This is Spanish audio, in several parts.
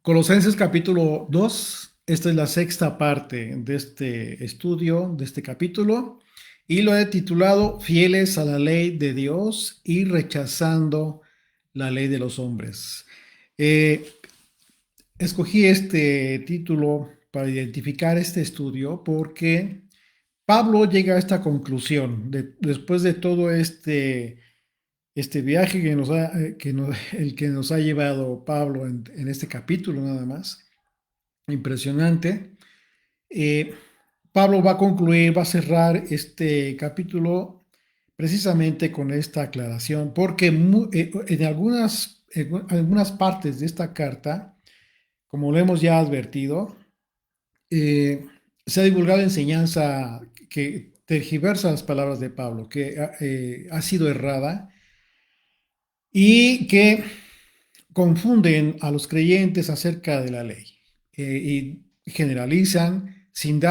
Colosenses capítulo 2. Esta es la sexta parte de este estudio, de este capítulo, y lo he titulado Fieles a la ley de Dios y rechazando la ley de los hombres. Eh, Escogí este título para identificar este estudio porque Pablo llega a esta conclusión después de todo este viaje el que nos ha llevado Pablo en este capítulo nada más. Impresionante. Eh, Pablo va a concluir, va a cerrar este capítulo precisamente con esta aclaración, porque en algunas partes de esta carta, como lo hemos ya advertido, se ha divulgado enseñanza que tergiversa las palabras de Pablo, que ha sido errada y que confunden a los creyentes acerca de la ley y generalizan sin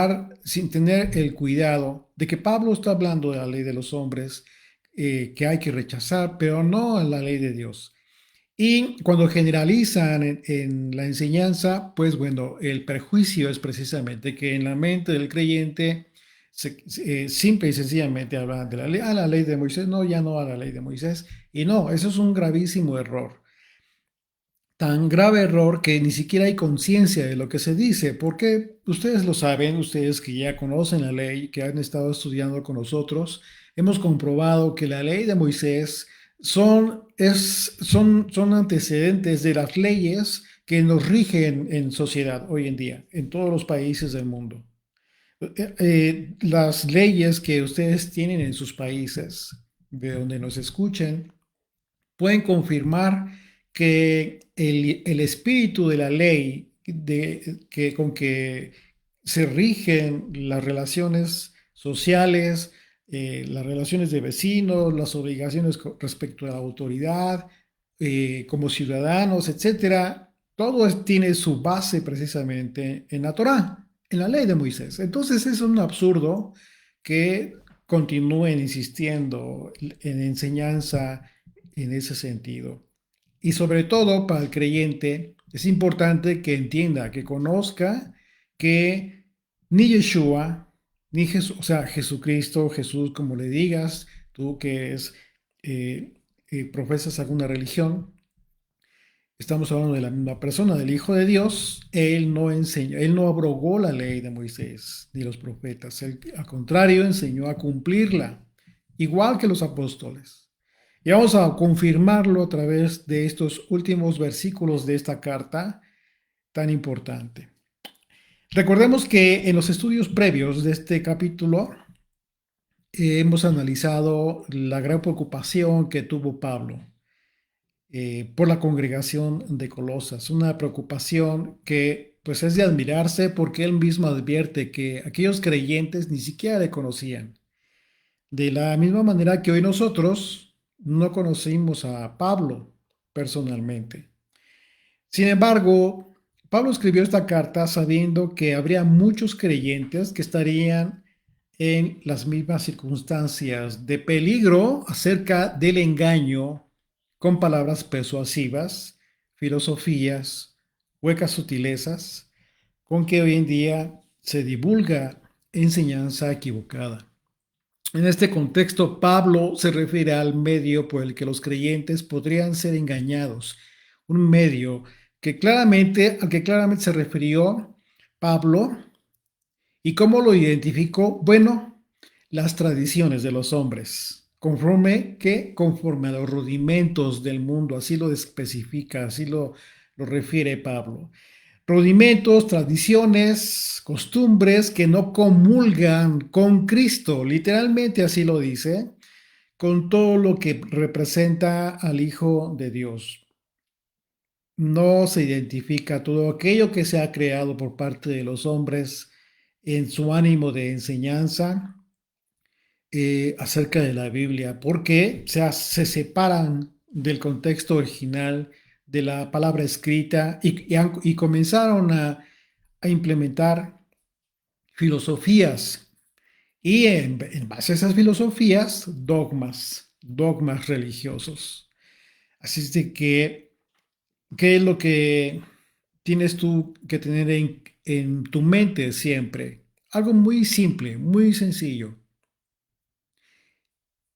tener el cuidado de que Pablo está hablando de la ley de los hombres que hay que rechazar, pero no en la ley de Dios. Y cuando generalizan en la enseñanza, pues bueno, el perjuicio es precisamente que en la mente del creyente simple y sencillamente hablan de la ley, a la ley de Moisés, no, ya no a la ley de Moisés. Y no, eso es un gravísimo error. Tan grave error que ni siquiera hay conciencia de lo que se dice, porque ustedes lo saben, ustedes que ya conocen la ley, que han estado estudiando con nosotros, hemos comprobado que la ley de Moisés son antecedentes de las leyes que nos rigen en sociedad hoy en día, en todos los países del mundo. Las leyes que ustedes tienen en sus países, de donde nos escuchen, pueden confirmar que el espíritu de la ley con que se rigen las relaciones sociales, las relaciones de vecinos, las obligaciones respecto a la autoridad, como ciudadanos, etcétera, tiene su base precisamente en la Torá, en la ley de Moisés. Entonces es un absurdo que continúen insistiendo en enseñanza en ese sentido. Y sobre todo para el creyente es importante que entienda, que conozca que ni Yeshua, ni Jesús, o sea, Jesucristo, Jesús, como le digas, tú que eh, profesas alguna religión, estamos hablando de la misma persona, del Hijo de Dios. Él no enseñó, él no abrogó la ley de Moisés ni los profetas. Él, al contrario, enseñó a cumplirla, igual que los apóstoles. Y vamos a confirmarlo a través de estos últimos versículos de esta carta tan importante. Recordemos que en los estudios previos de este capítulo hemos analizado la gran preocupación que tuvo Pablo por la congregación de Colosas, una preocupación que pues es de admirarse porque él mismo advierte que aquellos creyentes ni siquiera le conocían. De la misma manera que hoy nosotros no conocimos a Pablo personalmente. Sin embargo, Pablo escribió esta carta sabiendo que habría muchos creyentes que estarían en las mismas circunstancias de peligro acerca del engaño con palabras persuasivas, filosofías, huecas sutilezas, con que hoy en día se divulga enseñanza equivocada. En este contexto, Pablo se refiere al medio por el que los creyentes podrían ser engañados, un medio al que claramente se refirió Pablo. ¿Y cómo lo identificó? Bueno, las tradiciones de los hombres, conforme a los rudimentos del mundo, así lo especifica, lo refiere Pablo. Rudimentos, tradiciones, costumbres que no comulgan con Cristo, literalmente así lo dice, con todo lo que representa al Hijo de Dios. No se identifica todo aquello que se ha creado por parte de los hombres en su ánimo de enseñanza acerca de la Biblia, porque se separan del contexto original de la palabra escrita y comenzaron a implementar filosofías y en base a esas filosofías, dogmas religiosos. Así es de que, ¿qué es lo que tienes tú que tener en tu mente siempre? Algo muy simple, muy sencillo.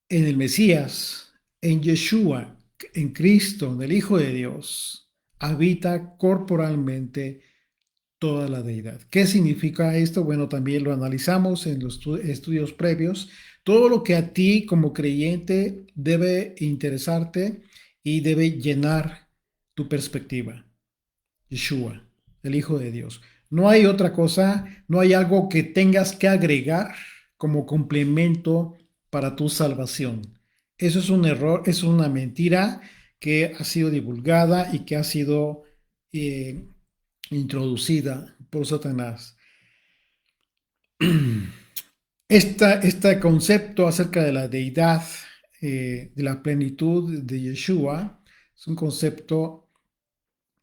En el Mesías, en Yeshua, en Cristo, en el Hijo de Dios, habita corporalmente toda la deidad. ¿Qué significa esto? Bueno, también lo analizamos en los estudios previos. Todo lo que a ti como creyente debe interesarte y debe llenar tu perspectiva. Yeshua, el Hijo de Dios. No hay otra cosa, no hay algo que tengas que agregar como complemento para tu salvación. Eso es un error, es una mentira que ha sido divulgada y que ha sido eh, introducida por Satanás. Este concepto acerca de la deidad, de la plenitud de Yeshua, es un concepto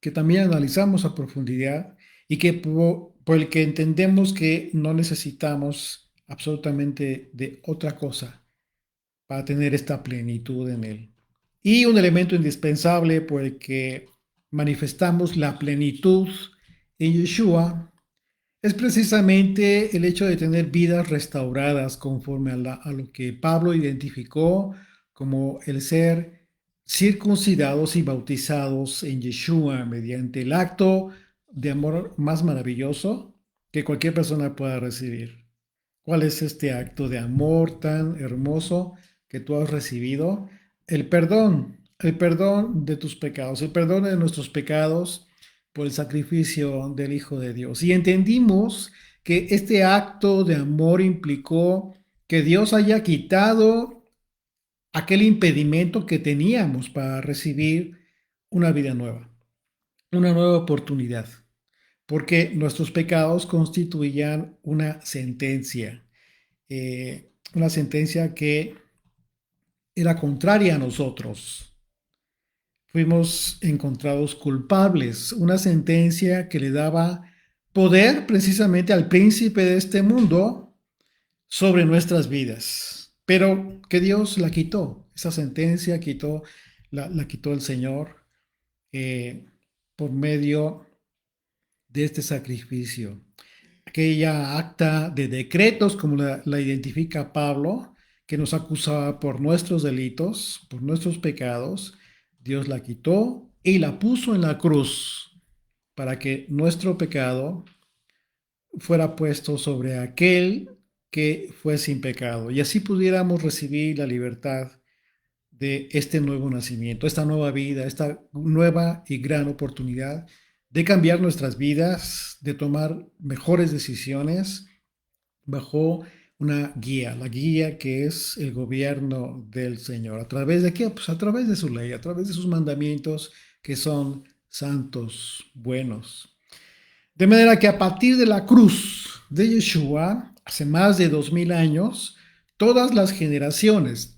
que también analizamos a profundidad y que por el que entendemos que no necesitamos absolutamente de otra cosa para tener esta plenitud en él. Y un elemento indispensable por el que manifestamos la plenitud en Yeshua es precisamente el hecho de tener vidas restauradas conforme a lo que Pablo identificó como el ser circuncidados y bautizados en Yeshua mediante el acto de amor más maravilloso que cualquier persona pueda recibir. ¿Cuál es este acto de amor tan hermoso que tú has recibido? El perdón de tus pecados, el perdón de nuestros pecados por el sacrificio del Hijo de Dios. Y entendimos que este acto de amor implicó que Dios haya quitado aquel impedimento que teníamos para recibir una vida nueva, una nueva oportunidad, porque nuestros pecados constituían una sentencia que era contraria a nosotros. Fuimos encontrados culpables, una sentencia que le daba poder precisamente al príncipe de este mundo sobre nuestras vidas, pero que Dios la quitó, esa sentencia la quitó el Señor eh, por medio de este sacrificio. Aquella acta de decretos, como la identifica Pablo, que nos acusaba por nuestros delitos, por nuestros pecados, Dios la quitó y la puso en la cruz para que nuestro pecado fuera puesto sobre aquel que fue sin pecado y así pudiéramos recibir la libertad de este nuevo nacimiento, esta nueva vida, esta nueva y gran oportunidad de cambiar nuestras vidas, de tomar mejores decisiones bajo una guía, la guía que es el gobierno del Señor. ¿A través de qué? Pues a través de su ley, a través de sus mandamientos que son santos, buenos. De manera que a partir de la cruz de Yeshua, hace más de 2000 años, todas las generaciones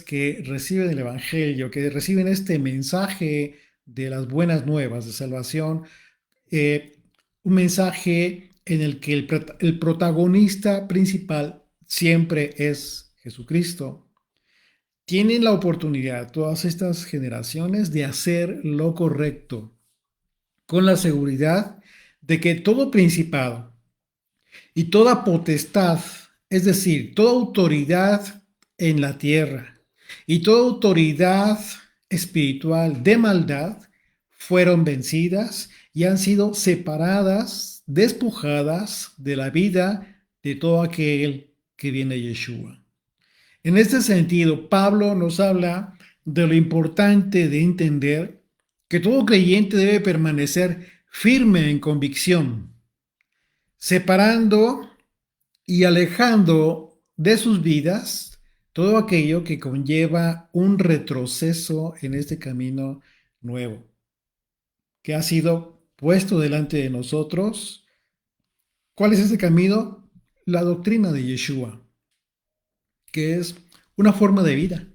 que reciben el Evangelio, que reciben este mensaje de las buenas nuevas de salvación, eh, un mensaje en el que el protagonista principal siempre es Jesucristo, tienen la oportunidad, todas estas generaciones, de hacer lo correcto con la seguridad de que todo principado y toda potestad, es decir, toda autoridad en la tierra y toda autoridad espiritual de maldad, fueron vencidas y han sido separadas, despojadas de la vida de todo aquel que viene a Yeshua. En este sentido, Pablo nos habla de lo importante de entender que todo creyente debe permanecer firme en convicción, separando y alejando de sus vidas todo aquello que conlleva un retroceso en este camino nuevo, que ha sido puesto delante de nosotros. ¿Cuál es ese camino? La doctrina de Yeshua, que es una forma de vida.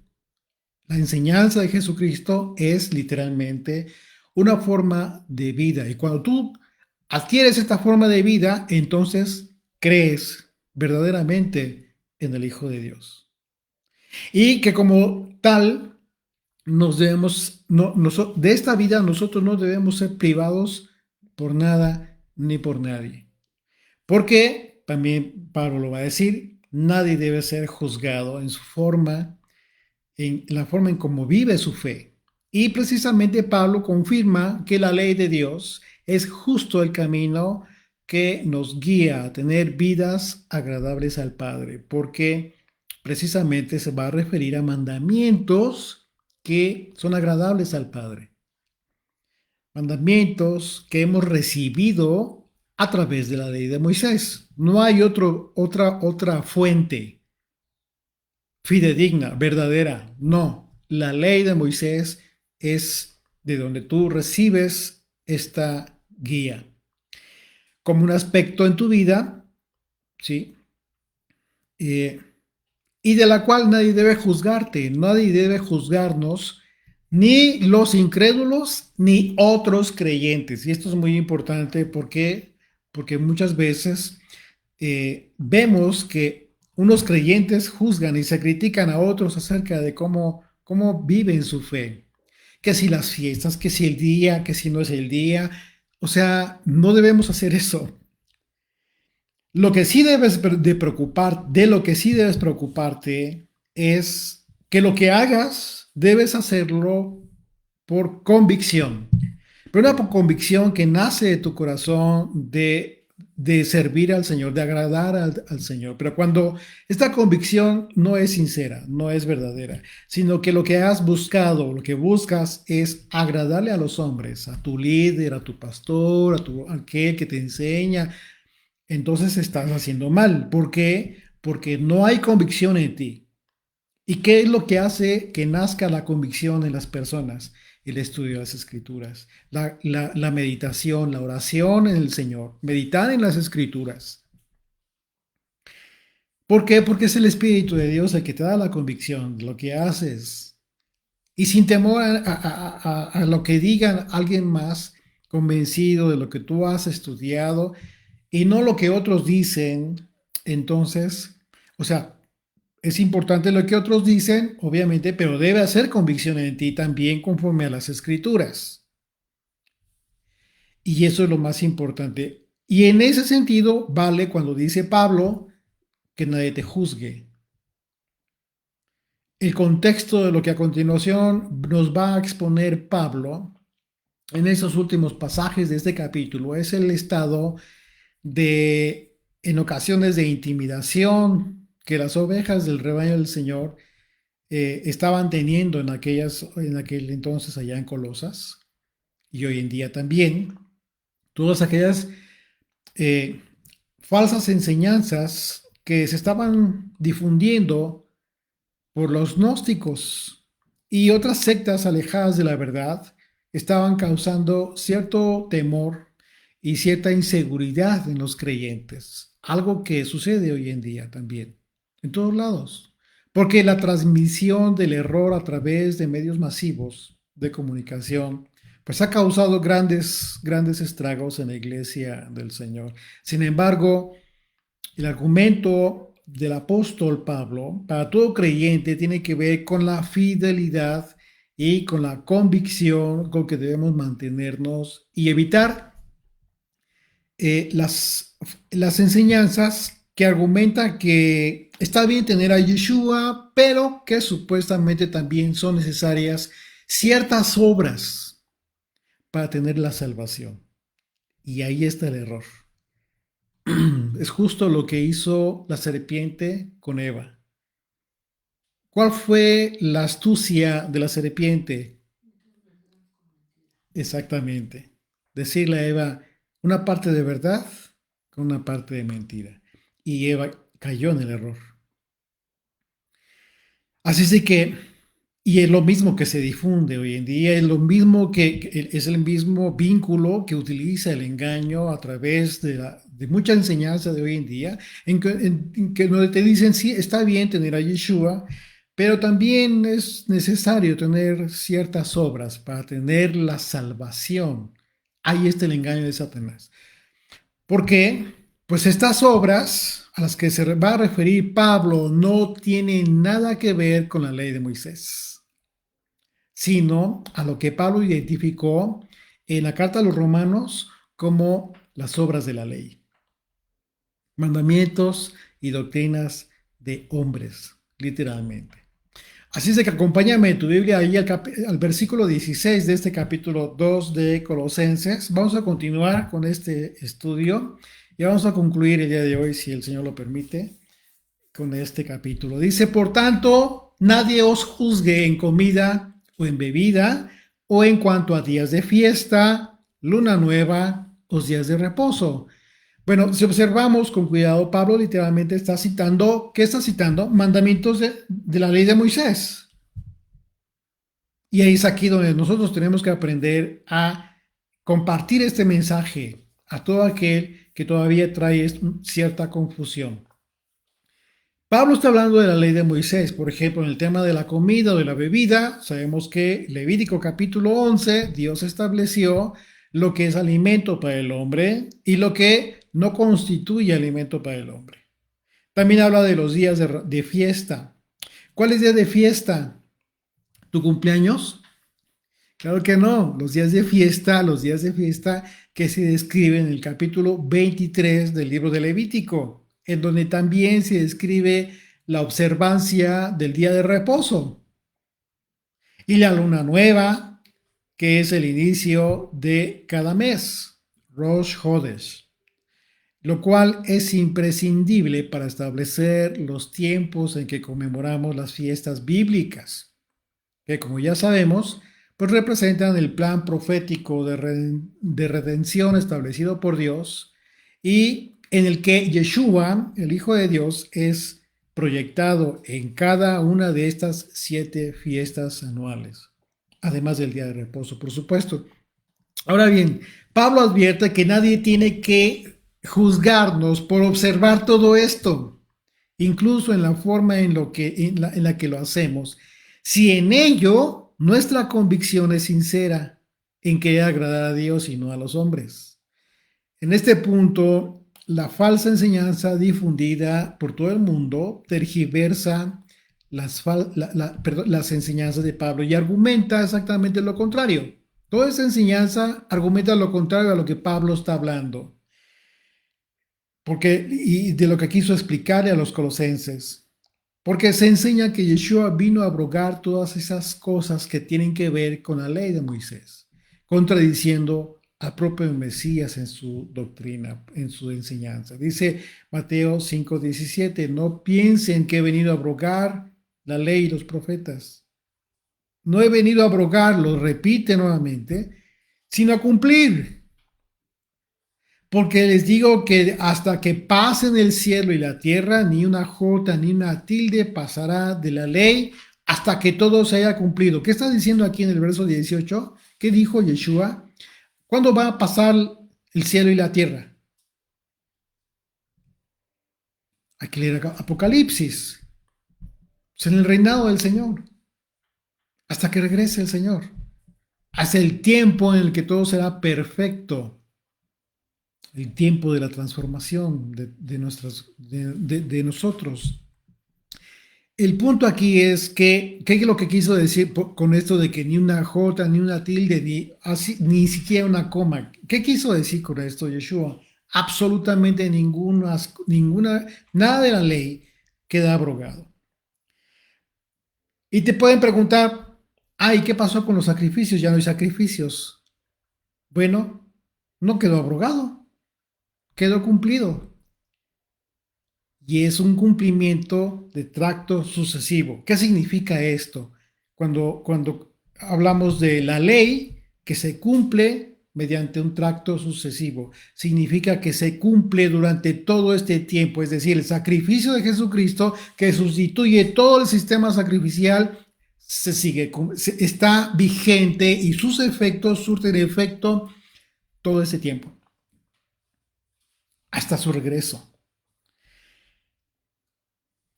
La enseñanza de Jesucristo es literalmente una forma de vida. Y cuando tú adquieres esta forma de vida, entonces crees verdaderamente en el Hijo de Dios. Y que como tal de esta vida nosotros no debemos ser privados por nada ni por nadie. Porque también Pablo lo va a decir, nadie debe ser juzgado en su forma, en la forma en cómo vive su fe. Y precisamente Pablo confirma que la ley de Dios es justo el camino que nos guía a tener vidas agradables al Padre, porque precisamente se va a referir a mandamientos que son agradables al Padre, mandamientos que hemos recibido a través de la ley de Moisés. No hay otra fuente fidedigna, verdadera. No, la ley de Moisés es de donde tú recibes esta guía como un aspecto en tu vida, ¿sí? Eh, y de la cual nadie debe juzgarte, nadie debe juzgarnos, ni los incrédulos, ni otros creyentes. Y esto es muy importante porque muchas veces vemos que unos creyentes juzgan y se critican a otros acerca de cómo viven su fe. Que si las fiestas, que si el día, que si no es el día. O sea, no debemos hacer eso. Lo que sí debes de preocupar, de lo que sí debes preocuparte es que lo que hagas debes hacerlo por convicción, pero una convicción que nace de tu corazón de servir al Señor, de agradar al Señor. Pero cuando esta convicción no es sincera, no es verdadera, sino que lo que has buscado, lo que buscas es agradarle a los hombres, a tu líder, a tu pastor, a aquel que te enseña, entonces estás haciendo mal. ¿Por qué? Porque no hay convicción en ti. ¿Y qué es lo que hace que nazca la convicción en las personas? El estudio de las escrituras, la meditación, la oración en el Señor, meditar en las escrituras. ¿Por qué? Porque es el Espíritu de Dios el que te da la convicción de lo que haces. Y sin temor a lo que digan alguien más, convencido de lo que tú has estudiado y no lo que otros dicen, entonces, o sea, es importante lo que otros dicen, obviamente, pero debe hacer convicción en ti también conforme a las escrituras. Y eso es lo más importante. Y en ese sentido vale cuando dice Pablo que nadie te juzgue. El contexto de lo que a continuación nos va a exponer Pablo en esos últimos pasajes de este capítulo es el estado de, en ocasiones, de intimidación que las ovejas del rebaño del Señor estaban teniendo en aquel entonces allá en Colosas y hoy en día también. Todas aquellas eh, falsas enseñanzas que se estaban difundiendo por los gnósticos y otras sectas alejadas de la verdad estaban causando cierto temor y cierta inseguridad en los creyentes, algo que sucede hoy en día también, en todos lados, porque la transmisión del error a través de medios masivos de comunicación pues ha causado grandes estragos en la iglesia del Señor. Sin embargo, el argumento del apóstol Pablo para todo creyente tiene que ver con la fidelidad y con la convicción con que debemos mantenernos y evitar eh, las, las enseñanzas que argumentan que está bien tener a Yeshua, pero que supuestamente también son necesarias ciertas obras para tener la salvación. Y ahí está el error. Es justo lo que hizo la serpiente con Eva. ¿Cuál fue la astucia de la serpiente? Exactamente. Decirle a Eva una parte de verdad con una parte de mentira. Y Eva cayó en el error. Así es de que, y es lo mismo que se difunde hoy en día, es lo mismo que es el mismo vínculo que utiliza el engaño a través de mucha enseñanza de hoy en día, en que donde te dicen, sí, está bien tener a Yeshua, pero también es necesario tener ciertas obras para tener la salvación. Ahí está el engaño de Satanás. ¿Por qué? Pues estas obras a las que se va a referir Pablo no tienen nada que ver con la ley de Moisés, sino a lo que Pablo identificó en la carta a los Romanos como las obras de la ley, mandamientos y doctrinas de hombres, literalmente. Así es de que acompáñame en tu Biblia ahí al versículo 16 de este capítulo 2 de Colosenses. Vamos a continuar con este estudio y vamos a concluir el día de hoy, si el Señor lo permite, con este capítulo. Dice, por tanto, nadie os juzgue en comida o en bebida o en cuanto a días de fiesta, luna nueva o días de reposo. Bueno, si observamos con cuidado, Pablo literalmente está citando, ¿qué está citando? Mandamientos de la ley de Moisés. Y ahí es aquí donde nosotros tenemos que aprender a compartir este mensaje a todo aquel que todavía trae cierta confusión. Pablo está hablando de la ley de Moisés, por ejemplo, en el tema de la comida o de la bebida. Sabemos que Levítico capítulo 11, Dios estableció lo que es alimento para el hombre y lo que no constituye alimento para el hombre. También habla de los días de fiesta. ¿Cuál es día de fiesta? ¿Tu cumpleaños? Claro que no. Los días de fiesta que se describen en el capítulo 23 del libro de Levítico, en donde también se describe la observancia del día de reposo y la luna nueva, que es el inicio de cada mes, Rosh Hodesh, lo cual es imprescindible para establecer los tiempos en que conmemoramos las fiestas bíblicas, que como ya sabemos, pues representan el plan profético de redención establecido por Dios y en el que Yeshua, el Hijo de Dios, es proyectado en cada una de estas 7 fiestas anuales, además del día de reposo, por supuesto. Ahora bien, Pablo advierte que nadie tiene que juzgarnos por observar todo esto, incluso en la forma en la que lo hacemos, si en ello nuestra convicción es sincera en querer agradar a Dios y no a los hombres. En este punto, la falsa enseñanza difundida por todo el mundo tergiversa las enseñanzas de Pablo y argumenta exactamente lo contrario. Toda esa enseñanza argumenta lo contrario a lo que Pablo está hablando. Y de lo que quiso explicarle a los colosenses. Porque se enseña que Yeshua vino a abrogar todas esas cosas que tienen que ver con la ley de Moisés, contradiciendo al propio Mesías en su doctrina, en su enseñanza. Dice Mateo 5:17, no piensen que he venido a abrogar la ley y los profetas. No he venido a abrogar, lo repite nuevamente, sino a cumplir. Porque les digo que hasta que pasen el cielo y la tierra, ni una jota ni una tilde pasará de la ley hasta que todo se haya cumplido. ¿Qué está diciendo aquí en el verso 18? ¿Qué dijo Yeshua? ¿Cuándo va a pasar el cielo y la tierra? Hay que leer Apocalipsis. Es en el reinado del Señor. Hasta que regrese el Señor. Hasta el tiempo en el que todo será perfecto. El tiempo de la transformación de nosotros. El punto aquí es que, ¿qué es lo que quiso decir con esto de que ni una jota, ni una tilde, ni siquiera una coma? ¿Qué quiso decir con esto, Yeshua? Absolutamente nada de la ley queda abrogado. Y te pueden preguntar, ¿y qué pasó con los sacrificios? Ya no hay sacrificios. Bueno, no quedó abrogado. Quedó cumplido. Y es un cumplimiento de tracto sucesivo. ¿Qué significa esto? Cuando hablamos de la ley que se cumple mediante un tracto sucesivo, significa que se cumple durante todo este tiempo, es decir, el sacrificio de Jesucristo que sustituye todo el sistema sacrificial está vigente y sus efectos surten efecto todo ese tiempo hasta su regreso.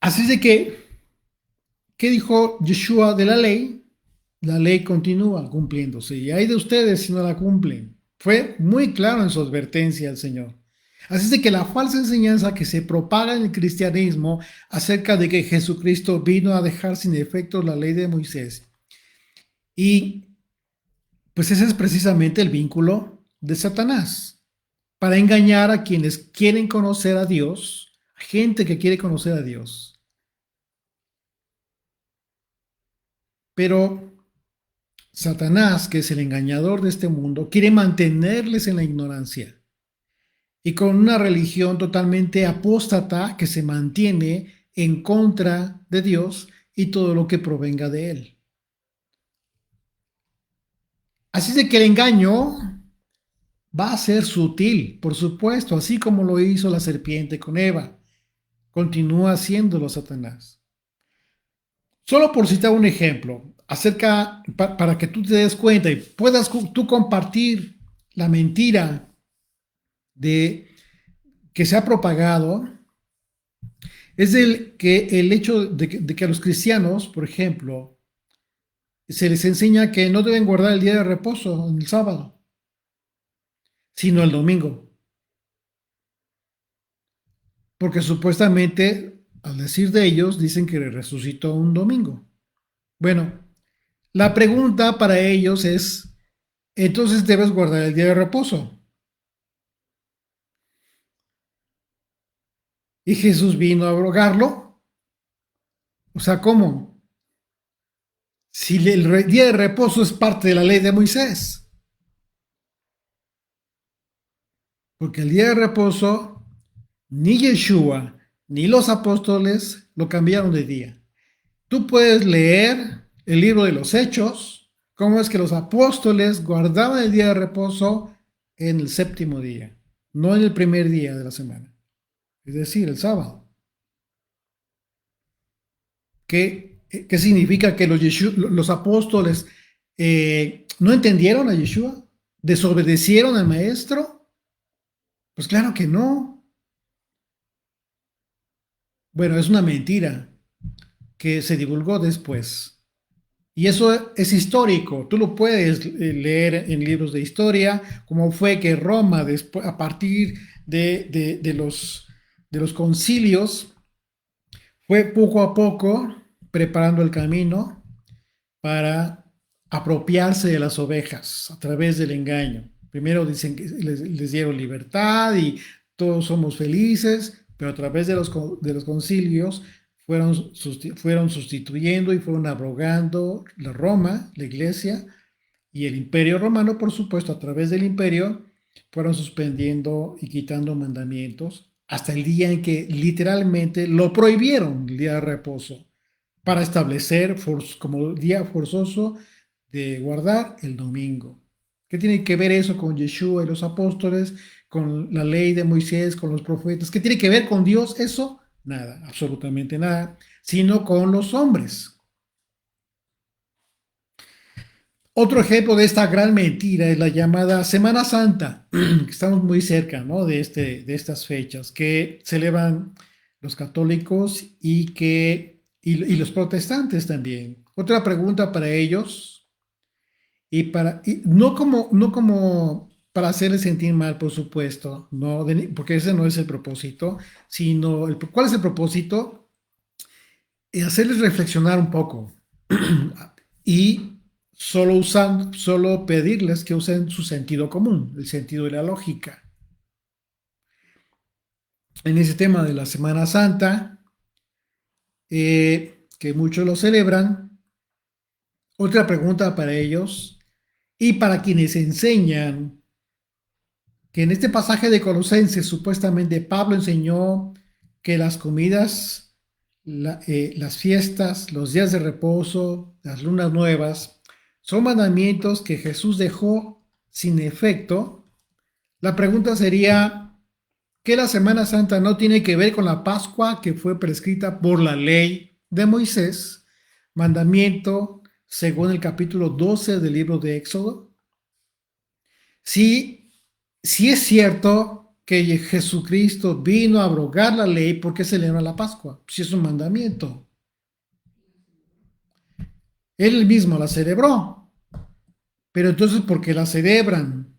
Así es de que, ¿qué dijo Yeshua de la ley? La ley continúa cumpliéndose y hay de ustedes si no la cumplen. Fue muy claro en su advertencia al Señor. Así es de que la falsa enseñanza que se propaga en el cristianismo acerca de que Jesucristo vino a dejar sin efecto la ley de Moisés Y pues ese es precisamente el vínculo de Satanás, para engañar a quienes quieren conocer a Dios, a gente que quiere conocer a Dios. Pero Satanás, que es el engañador de este mundo, quiere mantenerles en la ignorancia y con una religión totalmente apóstata que se mantiene en contra de Dios y todo lo que provenga de él. Así de que el engaño va a ser sutil, por supuesto, así como lo hizo la serpiente con Eva. Continúa haciéndolo Satanás. Solo por citar un ejemplo, para que tú te des cuenta y puedas tú compartir la mentira de que se ha propagado, es el hecho de que a los cristianos, por ejemplo, se les enseña que no deben guardar el día de reposo en el sábado, sino el domingo, porque supuestamente, al decir de ellos, dicen que resucitó un domingo. Bueno, la pregunta para ellos es, entonces debes guardar el día de reposo. Y Jesús vino a abrogarlo. O sea, ¿cómo? Si el día de reposo es parte de la ley de Moisés. Porque el día de reposo, ni Yeshua, ni los apóstoles lo cambiaron de día. Tú puedes leer el libro de los Hechos, cómo es que los apóstoles guardaban el día de reposo en el séptimo día, no en el primer día de la semana, es decir, el sábado. ¿Qué significa que los apóstoles no entendieron a Yeshua? ¿Desobedecieron al maestro? Pues claro que no. Bueno, es una mentira que se divulgó después. Y eso es histórico. Tú lo puedes leer en libros de historia, cómo fue que Roma, después, a partir de los concilios, fue poco a poco preparando el camino para apropiarse de las ovejas a través del engaño. Primero dicen que les dieron libertad y todos somos felices, pero a través de los concilios fueron sustituyendo y fueron abrogando la Roma, la iglesia, y el imperio romano, por supuesto, a través del imperio, fueron suspendiendo y quitando mandamientos hasta el día en que literalmente lo prohibieron, el día de reposo, para establecer como día forzoso de guardar el domingo. ¿Qué tiene que ver eso con Yeshua y los apóstoles, con la ley de Moisés, con los profetas? ¿Qué tiene que ver con Dios eso? Nada, absolutamente nada, sino con los hombres. Otro ejemplo de esta gran mentira es la llamada Semana Santa, que estamos muy cerca, ¿no? De estas fechas que celebran los católicos y los protestantes también. Otra pregunta para ellos, y no como para hacerles sentir mal, por supuesto, no, porque ese no es el propósito, sino ¿cuál es el propósito? Hacerles reflexionar un poco y solo pedirles que usen su sentido común, el sentido de la lógica. En ese tema de la Semana Santa, que muchos lo celebran, otra pregunta para ellos y para quienes enseñan que en este pasaje de Colosenses supuestamente Pablo enseñó que las comidas, las fiestas, los días de reposo, las lunas nuevas, son mandamientos que Jesús dejó sin efecto. La pregunta sería, ¿qué la Semana Santa no tiene que ver con la Pascua que fue prescrita por la ley de Moisés, mandamiento según el capítulo 12 del libro de Éxodo? Sí, sí es cierto que Jesucristo vino a abrogar la ley porque celebra la Pascua, si es un mandamiento. Él mismo la celebró, pero entonces ¿por qué la celebran?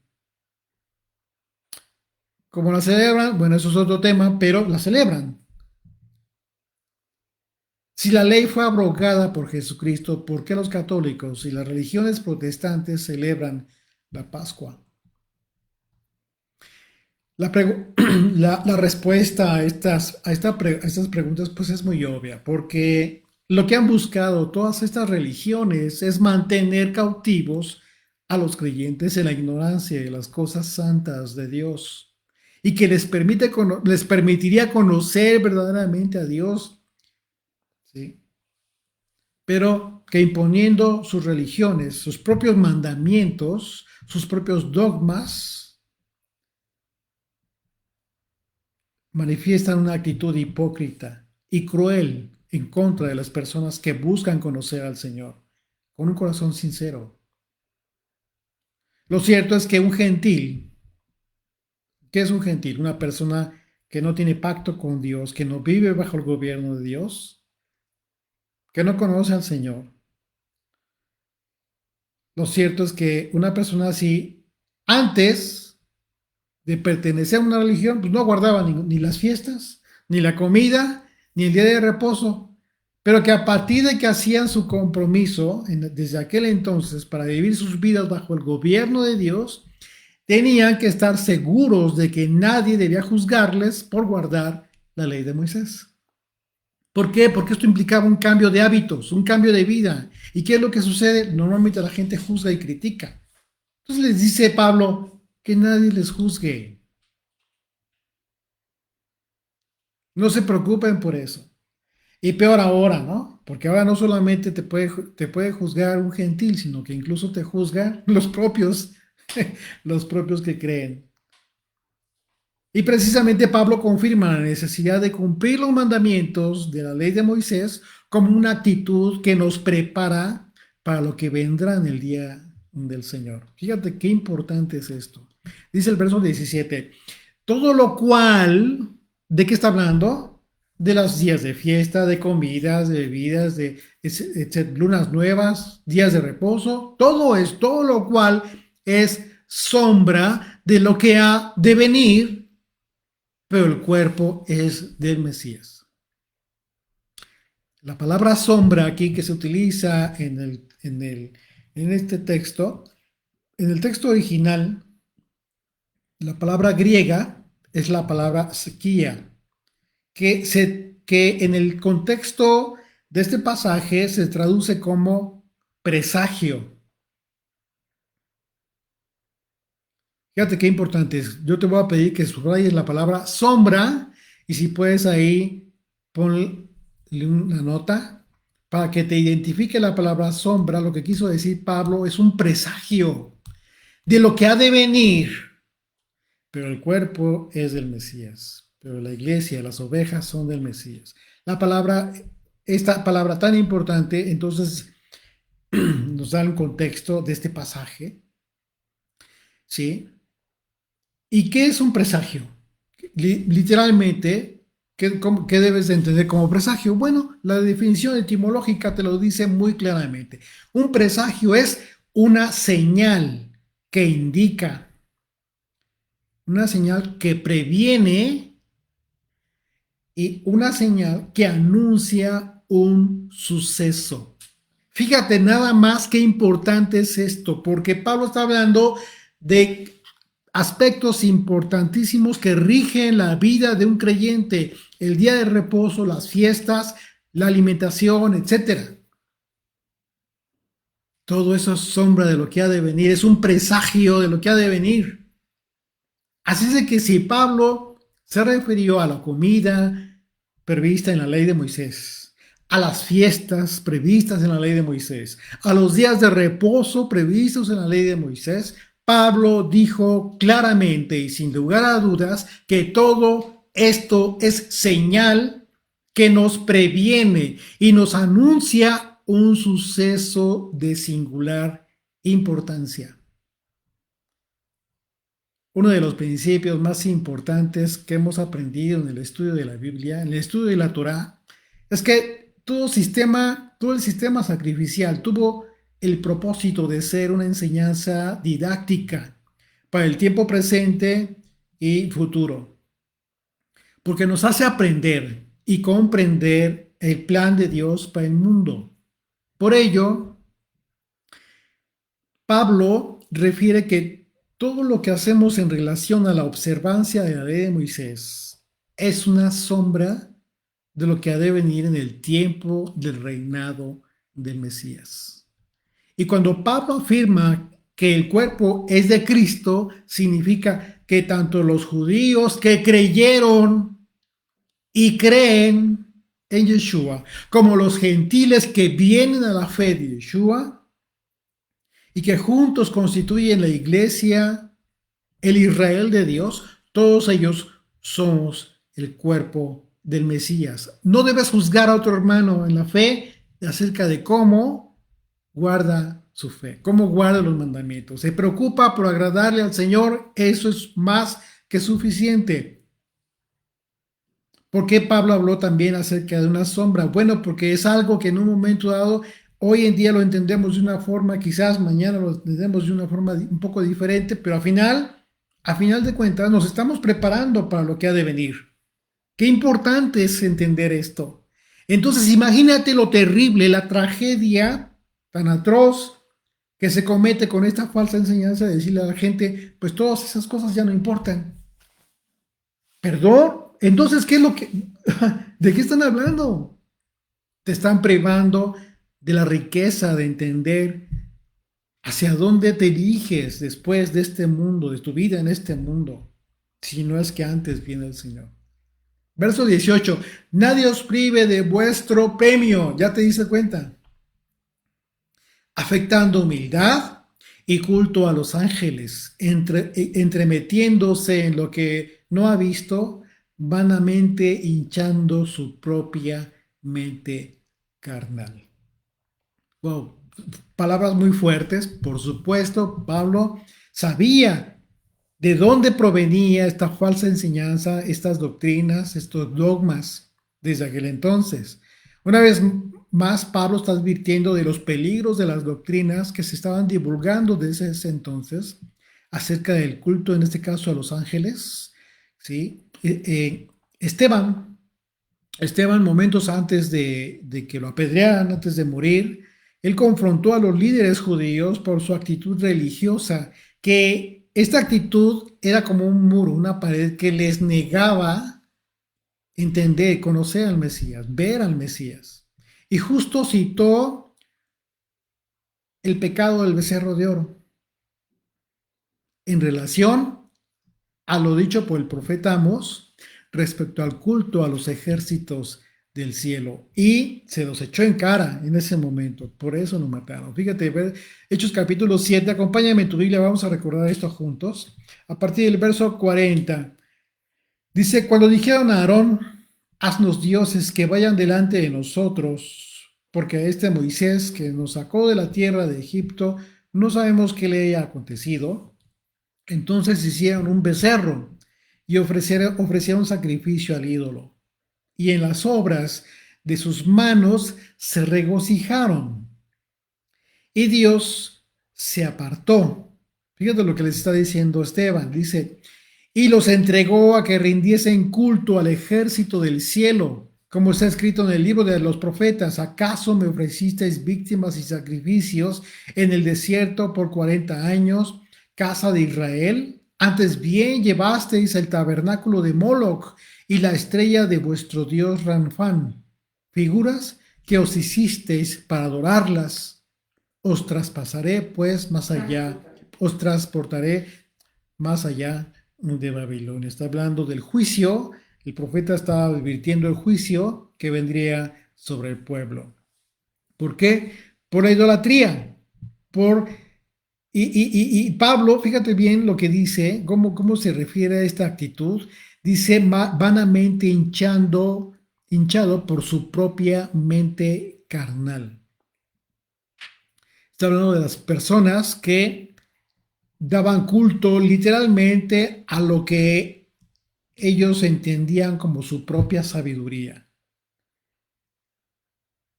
¿Cómo la celebran? Bueno, eso es otro tema, pero la celebran. Si la ley fue abrogada por Jesucristo, ¿por qué los católicos y las religiones protestantes celebran la Pascua? La, la respuesta a a estas preguntas pues es muy obvia, porque lo que han buscado todas estas religiones es mantener cautivos a los creyentes en la ignorancia de las cosas santas de Dios y que les permitiría conocer verdaderamente a Dios, ¿sí? Pero que imponiendo sus religiones, sus propios mandamientos, sus propios dogmas, manifiestan una actitud hipócrita y cruel en contra de las personas que buscan conocer al Señor con un corazón sincero. Lo cierto es que un gentil, ¿qué es un gentil? Una persona que no tiene pacto con Dios, que no vive bajo el gobierno de Dios, que no conoce al Señor. Lo cierto es que una persona así, antes de pertenecer a una religión, pues no guardaba ni las fiestas, ni la comida, ni el día de reposo, pero que a partir de que hacían su compromiso desde aquel entonces para vivir sus vidas bajo el gobierno de Dios, tenían que estar seguros de que nadie debía juzgarles por guardar la ley de Moisés. ¿Por qué? Porque esto implicaba un cambio de hábitos, un cambio de vida. ¿Y qué es lo que sucede? Normalmente la gente juzga y critica. Entonces les dice Pablo que nadie les juzgue. No se preocupen por eso. Y peor ahora, ¿no? Porque ahora no solamente te puede juzgar un gentil, sino que incluso te juzgan los propios, los propios que creen. Y precisamente Pablo confirma la necesidad de cumplir los mandamientos de la ley de Moisés como una actitud que nos prepara para lo que vendrá en el día del Señor. Fíjate qué importante es esto. Dice el verso 17, todo lo cual, ¿de qué está hablando? De los días de fiesta, de comidas, de bebidas, de lunas nuevas, días de reposo, todo lo cual es sombra de lo que ha de venir, pero el cuerpo es del Mesías. La palabra sombra aquí que se utiliza en este texto, en el texto original, la palabra griega es la palabra sequía, que en el contexto de este pasaje se traduce como presagio. Fíjate qué importante es. Yo te voy a pedir que subrayes la palabra sombra y si puedes ahí ponle una nota para que te identifique la palabra sombra. Lo que quiso decir Pablo es un presagio de lo que ha de venir, pero el cuerpo es del Mesías, pero la iglesia, las ovejas son del Mesías. La palabra, esta palabra tan importante, entonces nos da un contexto de este pasaje, ¿sí? ¿Y qué es un presagio? Literalmente, ¿qué debes de entender como presagio? Bueno, la definición etimológica te lo dice muy claramente. Un presagio es una señal que indica, una señal que previene y una señal que anuncia un suceso. Fíjate nada más qué importante es esto, porque Pablo está hablando de aspectos importantísimos que rigen la vida de un creyente, el día de reposo, las fiestas, la alimentación, etcétera. Todo eso es sombra de lo que ha de venir, es un presagio de lo que ha de venir. Así es de que si Pablo se refirió a la comida prevista en la ley de Moisés, a las fiestas previstas en la ley de Moisés, a los días de reposo previstos en la ley de Moisés, Pablo dijo claramente y sin lugar a dudas que todo esto es señal que nos previene y nos anuncia un suceso de singular importancia. Uno de los principios más importantes que hemos aprendido en el estudio de la Biblia, en el estudio de la Torá, es que todo el sistema sacrificial tuvo el propósito de ser una enseñanza didáctica para el tiempo presente y futuro, porque nos hace aprender y comprender el plan de Dios para el mundo. Por ello, Pablo refiere que todo lo que hacemos en relación a la observancia de la ley de Moisés es una sombra de lo que ha de venir en el tiempo del reinado del Mesías. Y cuando Pablo afirma que el cuerpo es de Cristo, significa que tanto los judíos que creyeron y creen en Yeshua, como los gentiles que vienen a la fe de Yeshua y que juntos constituyen la iglesia, el Israel de Dios, todos ellos somos el cuerpo del Mesías. No debes juzgar a otro hermano en la fe acerca de cómo guarda su fe, cómo guarda los mandamientos. Se preocupa por agradarle al Señor, eso es más que suficiente. ¿Por qué Pablo habló también acerca de una sombra? Bueno, porque es algo que en un momento dado, hoy en día lo entendemos de una forma, quizás mañana lo entendemos de una forma un poco diferente, pero a final de cuentas, nos estamos preparando para lo que ha de venir. Qué importante es entender esto. Entonces, imagínate lo terrible, la tragedia tan atroz que se comete con esta falsa enseñanza de decirle a la gente, pues todas esas cosas ya no importan. ¿Perdón? Entonces, ¿qué es lo que... ¿De qué están hablando? Te están privando de la riqueza de entender hacia dónde te diriges después de este mundo, de tu vida en este mundo, si no es que antes viene el Señor. Verso 18, nadie os prive de vuestro premio, ya te diste cuenta, afectando humildad y culto a los ángeles, entremetiéndose en lo que no ha visto, vanamente hinchando su propia mente carnal. Wow, palabras muy fuertes, por supuesto, Pablo sabía de dónde provenía esta falsa enseñanza, estas doctrinas, estos dogmas desde aquel entonces. Una vez más, Pablo está advirtiendo de los peligros de las doctrinas que se estaban divulgando desde ese entonces acerca del culto, en este caso a los ángeles. ¿Sí? Esteban, momentos antes de que lo apedrearan, antes de morir, él confrontó a los líderes judíos por su actitud religiosa, que esta actitud era como un muro, una pared que les negaba entender, conocer al Mesías, ver al Mesías. Y justo citó el pecado del becerro de oro en relación a lo dicho por el profeta Amós respecto al culto a los ejércitos del cielo, y se los echó en cara en ese momento, por eso lo mataron. Fíjate, Hechos capítulo 7, acompáñame en tu Biblia, vamos a recordar esto juntos, a partir del verso 40, dice, cuando dijeron a Aarón, haznos dioses que vayan delante de nosotros, porque a este Moisés que nos sacó de la tierra de Egipto, no sabemos qué le haya acontecido. Entonces hicieron un becerro y ofrecieron sacrificio al ídolo. Y en las obras de sus manos se regocijaron. Y Dios se apartó. Fíjate lo que les está diciendo Esteban. Dice, y los entregó a que rindiesen culto al ejército del cielo, como está escrito en el libro de los profetas. ¿Acaso me ofrecisteis víctimas y sacrificios en el desierto por 40 años? Casa de Israel, antes bien llevasteis el tabernáculo de Moloch y la estrella de vuestro dios Ranfán, figuras que os hicisteis para adorarlas. Os traspasaré pues más allá, os transportaré más allá de Babilonia. Está hablando del juicio, el profeta está advirtiendo el juicio que vendría sobre el pueblo. ¿Por qué? Por la idolatría, por y Pablo, fíjate bien lo que dice, cómo se refiere a esta actitud. Dice vanamente hinchado por su propia mente carnal. Está hablando de las personas que daban culto literalmente a lo que ellos entendían como su propia sabiduría,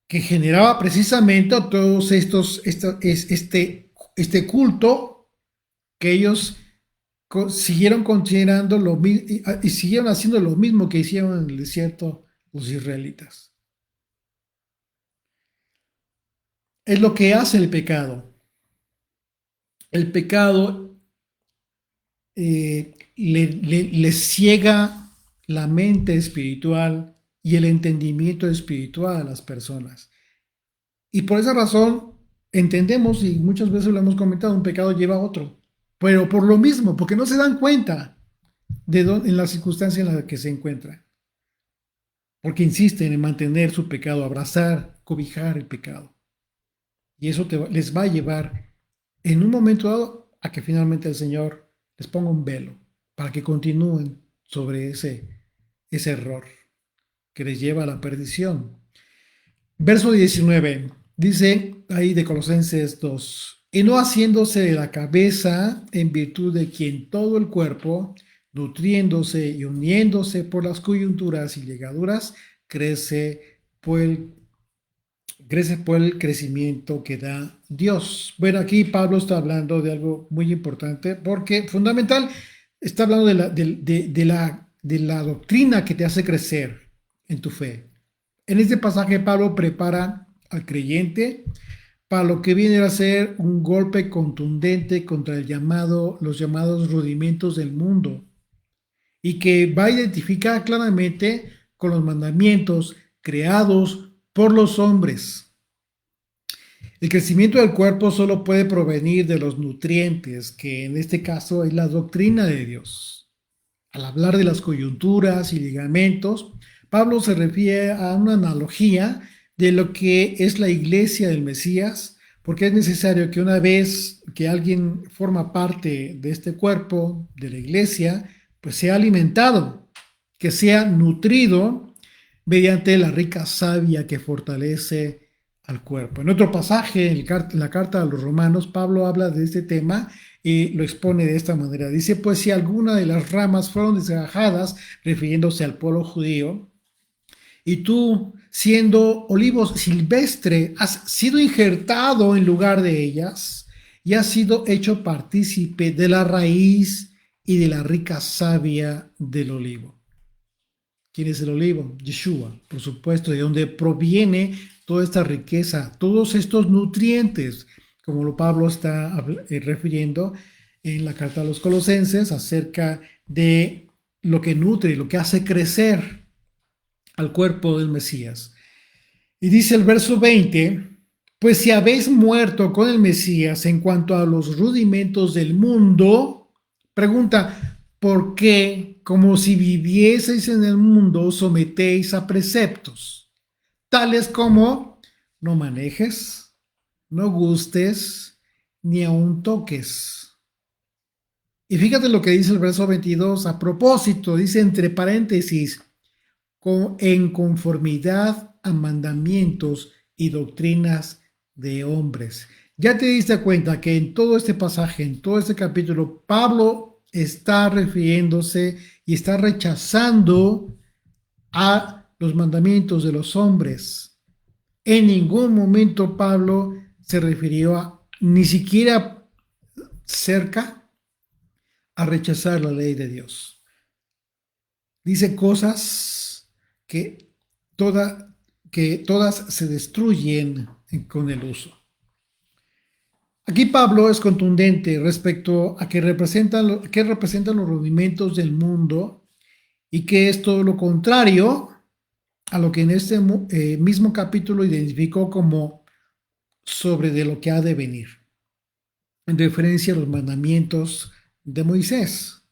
que generaba precisamente a todos este culto que ellos siguieron considerando lo mismo y siguieron haciendo lo mismo que hicieron en el desierto los israelitas. es lo que hace el pecado. El pecado le ciega la mente espiritual y el entendimiento espiritual a las personas. Y por esa razón entendemos, y muchas veces lo hemos comentado, un pecado lleva a otro. Pero por lo mismo, porque no se dan cuenta en la circunstancia en la que se encuentran. Porque insisten en mantener su pecado, abrazar, cobijar el pecado. Y eso les va a llevar en un momento dado a que finalmente el Señor les ponga un velo para que continúen sobre ese error que les lleva a la perdición. Verso 19 dice ahí de Colosenses 2: y no haciéndose de la cabeza, en virtud de quien todo el cuerpo, nutriéndose y uniéndose por las coyunturas y ligaduras, crece por el, crece por el crecimiento que da Dios. Bueno, aquí Pablo está hablando de algo muy importante, porque fundamental, está hablando de la doctrina que te hace crecer en tu fe. En este pasaje Pablo prepara al creyente para lo que viene a ser un golpe contundente contra los llamados rudimentos del mundo, y que va a identificar claramente con los mandamientos creados por los hombres. El crecimiento del cuerpo solo puede provenir de los nutrientes, que en este caso es la doctrina de Dios. Al hablar de las coyunturas y ligamentos, Pablo se refiere a una analogía de lo que es la iglesia del Mesías, porque es necesario que una vez que alguien forma parte de este cuerpo, de la iglesia, pues sea alimentado, que sea nutrido mediante la rica savia que fortalece al cuerpo. En otro pasaje, en la carta a los Romanos, Pablo habla de este tema y lo expone de esta manera. Dice: pues si alguna de las ramas fueron desgajadas, refiriéndose al pueblo judío, y tú, siendo olivo silvestre, has sido injertado en lugar de ellas y has sido hecho partícipe de la raíz y de la rica savia del olivo. ¿Quién es el olivo? Yeshua, por supuesto, de donde proviene toda esta riqueza, todos estos nutrientes, como lo Pablo está refiriendo en la carta a los Colosenses acerca de lo que nutre, lo que hace crecer al cuerpo del Mesías. Y dice el verso 20: pues si habéis muerto con el Mesías en cuanto a los rudimentos del mundo, pregunta, ¿por qué, como si vivieseis en el mundo, os sometéis a preceptos, tales como no manejes, no gustes, ni aun toques? Y fíjate lo que dice el verso 22 a propósito, dice entre paréntesis, en conformidad a mandamientos y doctrinas de hombres. Ya te diste cuenta que en todo este pasaje, en todo este capítulo, Pablo está refiriéndose y está rechazando a los mandamientos de los hombres. En ningún momento Pablo se refirió ni siquiera cerca, a rechazar la ley de Dios. Dice cosas que, que todas se destruyen con el uso. Aquí Pablo es contundente respecto a que representan los rudimentos del mundo, y que es todo lo contrario a lo que en este mismo capítulo identificó como sobre de lo que ha de venir, en referencia a los mandamientos de Moisés,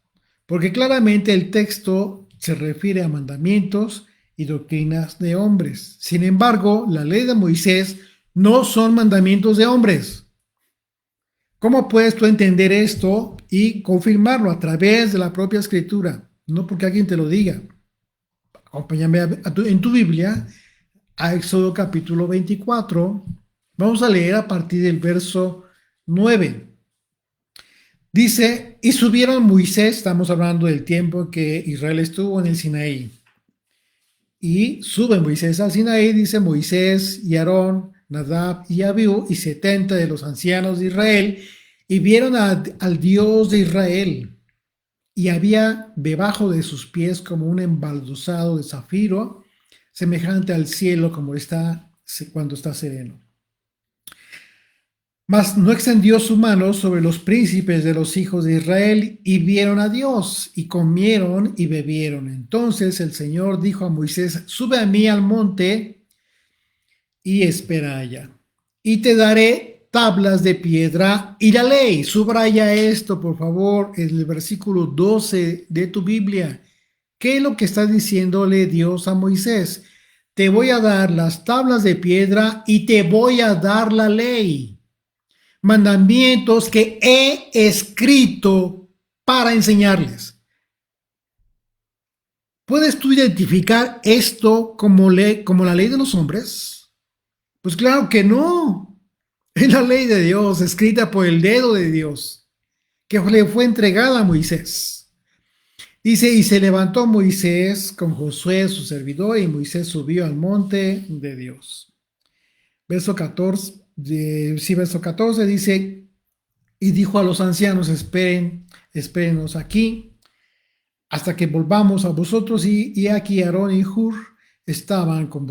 porque claramente el texto se refiere a mandamientos y doctrinas de hombres. Sin embargo, la ley de Moisés no son mandamientos de hombres. ¿Cómo puedes tú entender esto y confirmarlo? A través de la propia escritura, no porque alguien te lo diga. Acompáñame en tu Biblia a Éxodo capítulo 24. Vamos a leer a partir del verso 9. Dice: y subieron Moisés, estamos hablando del tiempo en que Israel estuvo en el Sinaí. Y sube Moisés al Sinaí, dice Moisés y Aarón, Nadab y Abiú y 70 de los ancianos de Israel, y vieron al Dios de Israel. Y había debajo de sus pies como un embaldosado de zafiro, semejante al cielo como está cuando está sereno. Mas no extendió su mano sobre los príncipes de los hijos de Israel y vieron a Dios y comieron y bebieron. Entonces el Señor dijo a Moisés, sube a mí al monte y espera allá. Y te daré tablas de piedra y la ley. Subraya esto, por favor, en el versículo 12 de tu Biblia. ¿Qué es lo que está diciéndole Dios a Moisés? Te voy a dar las tablas de piedra y te voy a dar la ley. Mandamientos que he escrito para enseñarles. ¿Puedes tú identificar esto como, como la ley de los hombres? Pues claro que no. Es la ley de Dios, escrita por el dedo de Dios, que le fue entregada a Moisés. Dice, y se levantó Moisés con Josué, su servidor, y Moisés subió al monte de Dios. Verso 14, verso 14 dice, y dijo a los ancianos, espérenos aquí hasta que volvamos a vosotros. Y aquí Aarón y Hur estaban con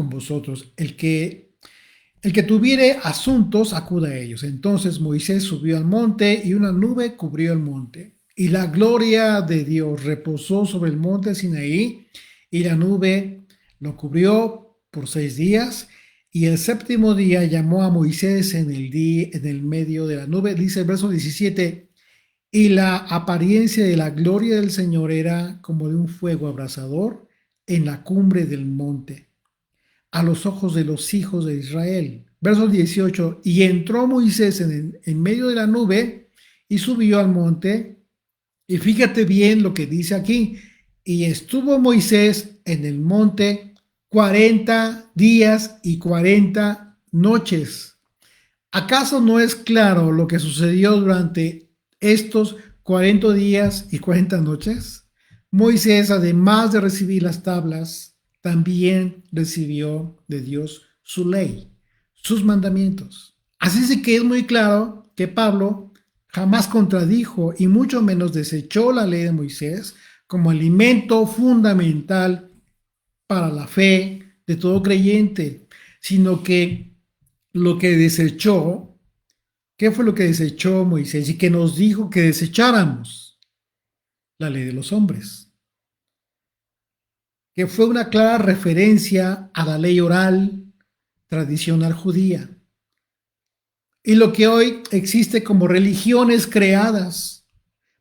vosotros. El que tuviere asuntos, acuda a ellos. Entonces Moisés subió al monte y una nube cubrió el monte. Y la gloria de Dios reposó sobre el monte Sinaí y la nube lo cubrió por 6 días. Y el séptimo día llamó a Moisés en el medio de la nube. Dice el verso 17, y la apariencia de la gloria del Señor era como de un fuego abrasador en la cumbre del monte, a los ojos de los hijos de Israel. Verso 18, y entró Moisés en medio de la nube y subió al monte. Y fíjate bien lo que dice aquí. Y estuvo Moisés en el monte 40 días y 40 noches. ¿Acaso no es claro lo que sucedió durante estos 40 días y 40 noches? Moisés, además de recibir las tablas, también recibió de Dios su ley, sus mandamientos. Así es que es muy claro que Pablo jamás contradijo y mucho menos desechó la ley de Moisés como alimento fundamental para la fe de todo creyente, sino que lo que desechó, ¿qué fue lo que desechó Moisés? Y que nos dijo que desecháramos la ley de los hombres, que fue una clara referencia a la ley oral tradicional judía. Y lo que hoy existe como religiones creadas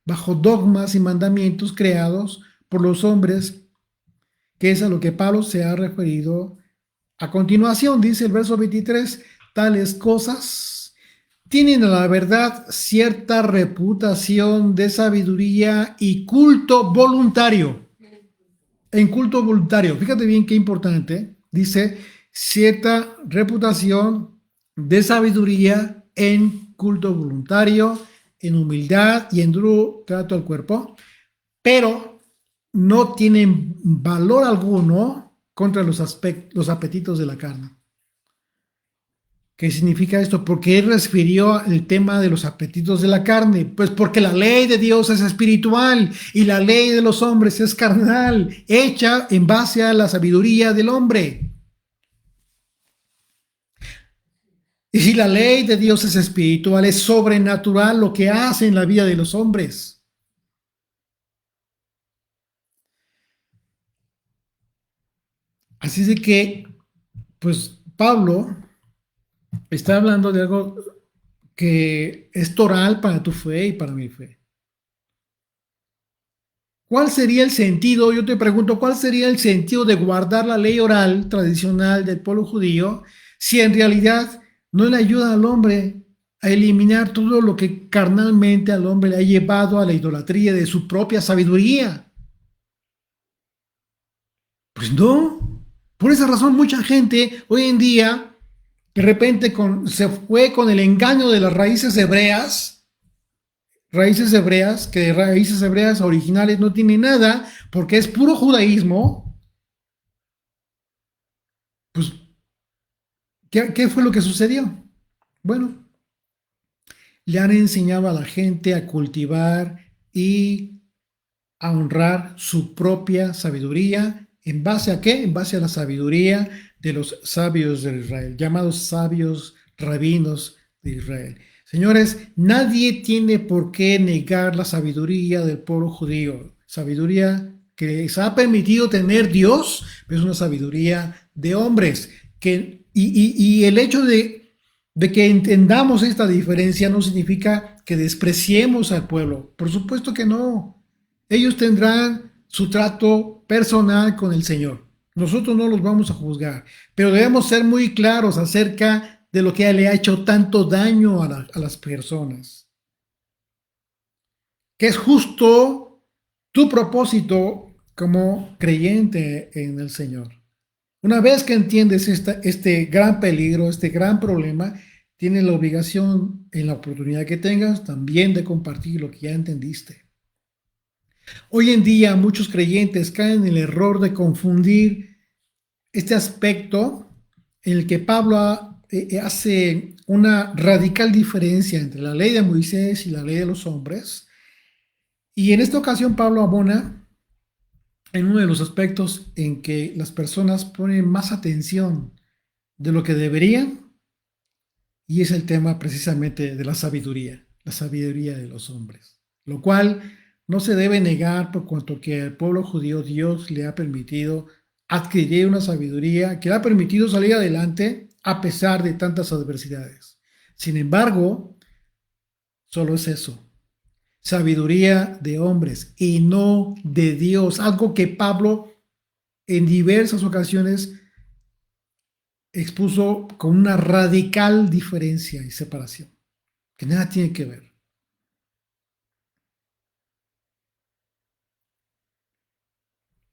bajo dogmas y mandamientos creados por los hombres, que es a lo que Pablo se ha referido a continuación. Dice el verso 23, tales cosas tienen a la verdad cierta reputación de sabiduría y culto voluntario. En culto voluntario, fíjate bien qué importante, dice cierta reputación de sabiduría en culto voluntario, en humildad y en duro trato al cuerpo, pero no tienen valor alguno contra los apetitos de la carne. ¿Qué significa esto? ¿Por qué refirió el tema de los apetitos de la carne? Pues porque la ley de Dios es espiritual y la ley de los hombres es carnal, hecha en base a la sabiduría del hombre. Y si la ley de Dios es espiritual, es sobrenatural lo que hace en la vida de los hombres. Así de que, pues Pablo está hablando de algo que es toral para tu fe y para mi fe. ¿Cuál sería el sentido? Yo te pregunto, ¿cuál sería el sentido de guardar la ley oral tradicional del pueblo judío si en realidad no le ayuda al hombre a eliminar todo lo que carnalmente al hombre le ha llevado a la idolatría de su propia sabiduría? Pues no. Por esa razón mucha gente hoy en día de repente se fue con el engaño de las raíces hebreas, que de raíces hebreas originales no tiene nada, porque es puro judaísmo. Pues, ¿qué fue lo que sucedió? Bueno, le han enseñado a la gente a cultivar y a honrar su propia sabiduría. ¿En base a qué? En base a la sabiduría de los sabios de Israel, llamados sabios rabinos de Israel. Señores, nadie tiene por qué negar la sabiduría del pueblo judío, sabiduría que les ha permitido tener Dios, pero es una sabiduría de hombres. Y el hecho de que entendamos esta diferencia no significa que despreciemos al pueblo. Por supuesto que no. Ellos tendrán su trato personal con el Señor. Nosotros no los vamos a juzgar, pero debemos ser muy claros acerca de lo que le ha hecho tanto daño a las personas. Que es justo tu propósito como creyente en el Señor. Una vez que entiendes este gran peligro, este gran problema, tienes la obligación, en la oportunidad que tengas, también de compartir lo que ya entendiste. Hoy en día muchos creyentes caen en el error de confundir este aspecto en el que Pablo hace una radical diferencia entre la ley de Moisés y la ley de los hombres. Y en esta ocasión Pablo abona en uno de los aspectos en que las personas ponen más atención de lo que deberían, y es el tema precisamente de la sabiduría de los hombres, lo cual no se debe negar por cuanto que al pueblo judío Dios le ha permitido adquirir una sabiduría que le ha permitido salir adelante a pesar de tantas adversidades. Sin embargo, solo es eso, sabiduría de hombres y no de Dios, algo que Pablo en diversas ocasiones expuso con una radical diferencia y separación, que nada tiene que ver.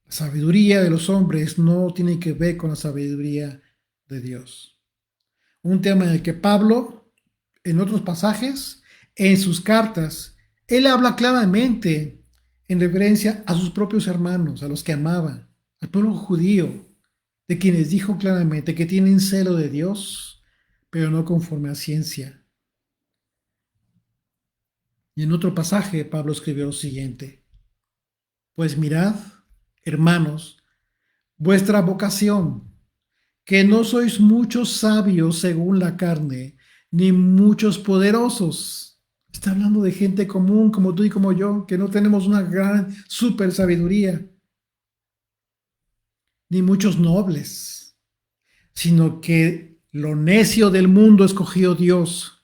La sabiduría de los hombres no tiene que ver con la sabiduría de Dios. Un tema en el que Pablo, en otros pasajes, en sus cartas, él habla claramente en referencia a sus propios hermanos, a los que amaba, al pueblo judío, de quienes dijo claramente que tienen celo de Dios, pero no conforme a ciencia. Y en otro pasaje Pablo escribió lo siguiente: pues mirad, hermanos, vuestra vocación, que no sois muchos sabios según la carne, ni muchos poderosos. Está hablando de gente común como tú y como yo, que no tenemos una gran super sabiduría, ni muchos nobles, sino que lo necio del mundo escogió Dios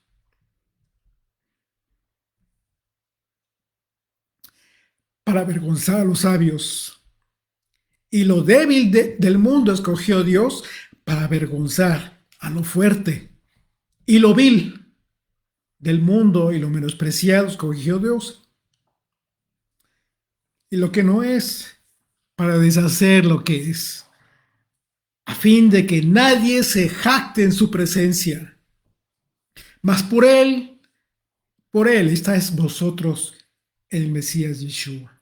para avergonzar a los sabios, y lo débil del mundo escogió Dios para avergonzar a lo fuerte, y lo vil del mundo y lo menospreciado escogió Dios, y lo que no es, para deshacer lo que es, a fin de que nadie se jacte en su presencia. Mas por él estáis vosotros, el Mesías Yeshua,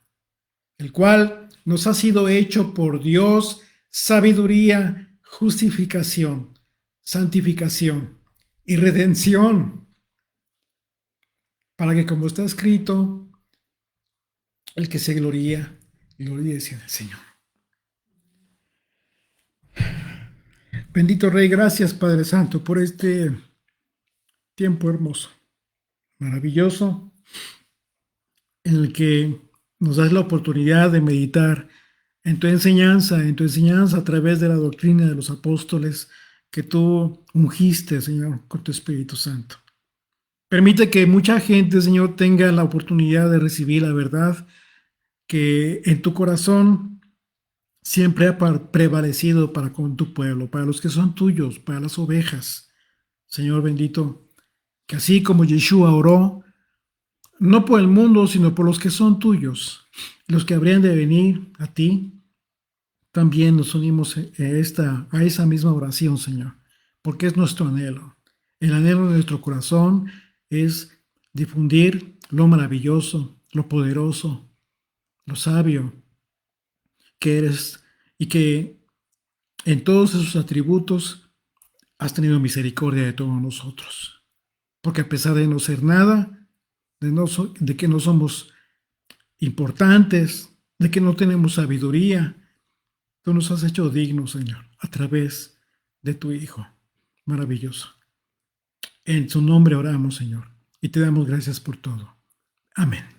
el cual nos ha sido hecho por Dios sabiduría, justificación, santificación y redención, para que, como está escrito, el que se gloría, gloríese en el Señor. Bendito Rey, gracias Padre Santo por este tiempo hermoso, maravilloso, en el que nos das la oportunidad de meditar en tu enseñanza a través de la doctrina de los apóstoles que tú ungiste, Señor, con tu Espíritu Santo. Permite que mucha gente, Señor, tenga la oportunidad de recibir la verdad que en tu corazón siempre ha prevalecido para con tu pueblo, para los que son tuyos, para las ovejas. Señor bendito, que así como Yeshua oró, no por el mundo, sino por los que son tuyos, los que habrían de venir a ti, también nos unimos a esa misma oración, Señor, porque es nuestro anhelo. El anhelo de nuestro corazón es difundir lo maravilloso, lo poderoso, lo sabio que eres, y que en todos esos atributos has tenido misericordia de todos nosotros. Porque a pesar de no ser nada, de que no somos importantes, de que no tenemos sabiduría, tú nos has hecho dignos, Señor, a través de tu Hijo. Maravilloso. En su nombre oramos, Señor, y te damos gracias por todo. Amén.